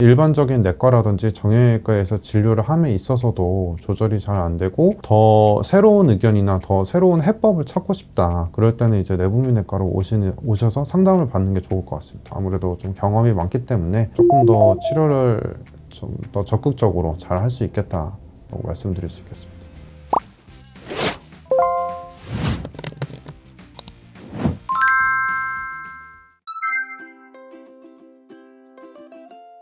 일반적인 내과라든지 정형외과에서 진료를 함에 있어서도 조절이 잘 안 되고 더 새로운 의견이나 더 새로운 해법을 찾고 싶다. 그럴 때는 이제 내분비내과로 오셔서 상담을 받는 게 좋을 것 같습니다. 아무래도 좀 경험이 많기 때문에 조금 더 치료를 좀 더 적극적으로 잘 할 수 있겠다고 말씀드릴 수 있겠습니다.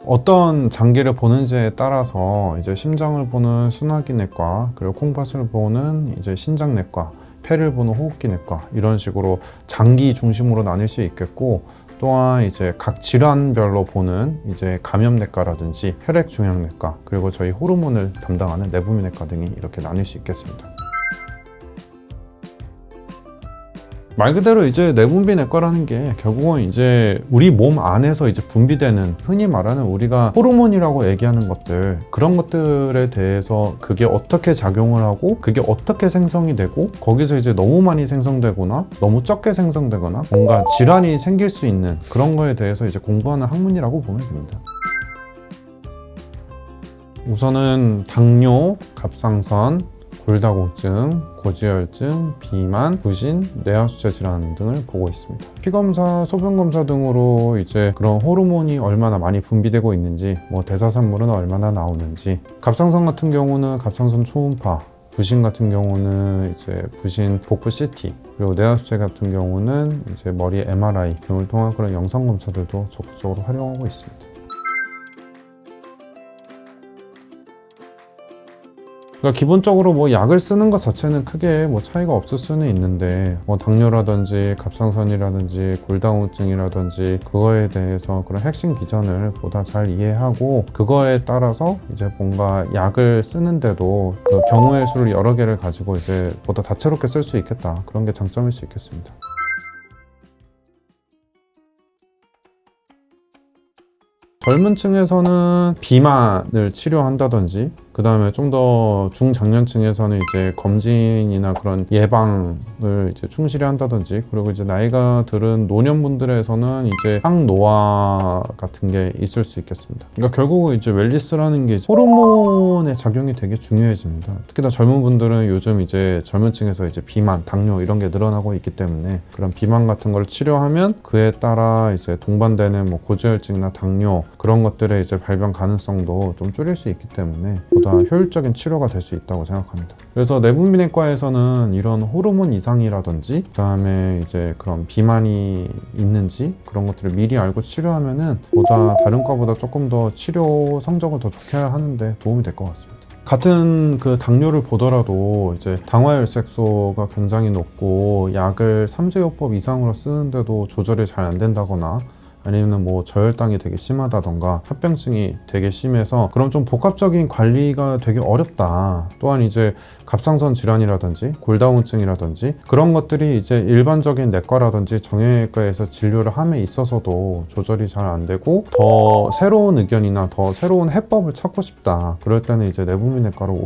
어떤 장기를 보는지에 따라서 이제 심장을 보는 순화기내과, 그리고 콩팥을 보는 이제 신장내과, 폐를 보는 호흡기내과, 이런 식으로 장기 중심으로 나뉠 수 있겠고, 또한 이제 각 질환별로 보는 이제 감염내과라든지 혈액종양내과, 그리고 저희 호르몬을 담당하는 내분비내과 등이 이렇게 나뉠 수 있겠습니다. 말 그대로 이제 내분비내과라는 게 결국은 이제 우리 몸 안에서 이제 분비되는, 흔히 말하는 우리가 호르몬이라고 얘기하는 것들, 그런 것들에 대해서 그게 어떻게 작용을 하고 그게 어떻게 생성이 되고, 거기서 이제 너무 많이 생성되거나 너무 적게 생성되거나 뭔가 질환이 생길 수 있는 그런 거에 대해서 이제 공부하는 학문이라고 보면 됩니다. 우선은 당뇨, 갑상선, 골다공증, 고지혈증, 비만, 부신, 뇌하수체 질환 등을 보고 있습니다. 피검사, 소변검사 등으로 이제 그런 호르몬이 얼마나 많이 분비되고 있는지, 뭐 대사산물은 얼마나 나오는지, 갑상선 같은 경우는 갑상선 초음파, 부신 같은 경우는 이제 부신 복부 CT, 그리고 뇌하수체 같은 경우는 이제 머리 MRI 등을 통한 그런 영상 검사들도 적극적으로 활용하고 있습니다. 그러니까 기본적으로 뭐 약을 쓰는 것 자체는 크게 뭐 차이가 없을 수는 있는데, 뭐 당뇨라든지 갑상선이라든지 골다공증이라든지 그거에 대해서 그런 핵심 기전을 보다 잘 이해하고, 그거에 따라서 이제 뭔가 약을 쓰는데도 그 경우의 수를 여러 개를 가지고 이제 보다 다채롭게 쓸 수 있겠다, 그런 게 장점일 수 있겠습니다. 젊은 층에서는 비만을 치료한다든지, 그 다음에 좀 더 중장년층에서는 이제 검진이나 그런 예방을 이제 충실히 한다든지, 그리고 이제 나이가 들은 노년분들에서는 이제 항노화 같은 게 있을 수 있겠습니다. 그러니까 결국 이제 웰니스라는 게 호르몬의 작용이 되게 중요해집니다. 특히나 젊은 분들은 요즘 이제 젊은 층에서 이제 비만, 당뇨 이런 게 늘어나고 있기 때문에, 그런 비만 같은 걸 치료하면 그에 따라 이제 동반되는 뭐 고지혈증이나 당뇨 그런 것들의 이제 발병 가능성도 좀 줄일 수 있기 때문에 보다 효율적인 치료가 될 수 있다고 생각합니다. 그래서 내분비내과에서는 이런 호르몬 이상이라든지, 그 다음에 이제 그런 비만이 있는지 그런 것들을 미리 알고 치료하면은 보다 다른 과보다 조금 더 치료 성적을 더 좋게 하는데 도움이 될 것 같습니다. 같은 그 당뇨를 보더라도 이제 당화혈색소가 굉장히 높고 약을 3제요법 이상으로 쓰는데도 조절이 잘 안 된다거나, 아니면 뭐 저혈당이 되게 심하다던가 합병증이 되게 심해서 그런 좀 복합적인 관리가 되게 어렵다. 또한 이제 갑상선 질환이라든지 골다공증이라든지 그런 것들이 이제 일반적인 내과라든지 정형외과에서 진료를 함에 있어서도 조절이 잘 안 되고 더 새로운 의견이나 더 새로운 해법을 찾고 싶다. 그럴 때는 이제 내분비내과로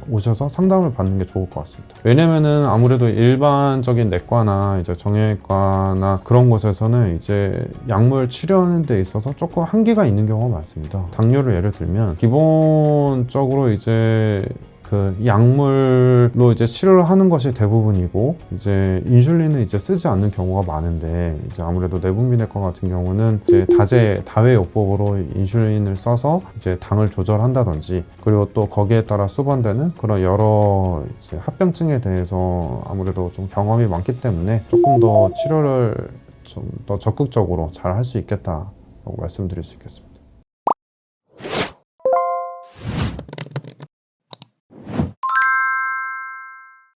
오셔서 상담을 받는 게 좋을 것 같습니다. 왜냐면은 아무래도 일반적인 내과나 이제 정형외과나 그런 곳에서는 이제 약물 치료하는 데 있어서 조금 한계가 있는 경우가 많습니다. 당뇨를 예를 들면 기본적으로 이제 그 약물로 이제 치료를 하는 것이 대부분이고, 이제 인슐린을 이제 쓰지 않는 경우가 많은데, 이제 아무래도 내분비내과 같은 경우는 이제 다회요법으로 인슐린을 써서 이제 당을 조절한다든지, 그리고 또 거기에 따라 수반되는 그런 여러 이제 합병증에 대해서 아무래도 좀 경험이 많기 때문에 조금 더 치료를 좀 더 적극적으로 잘 할 수 있겠다고 말씀드릴 수 있겠습니다.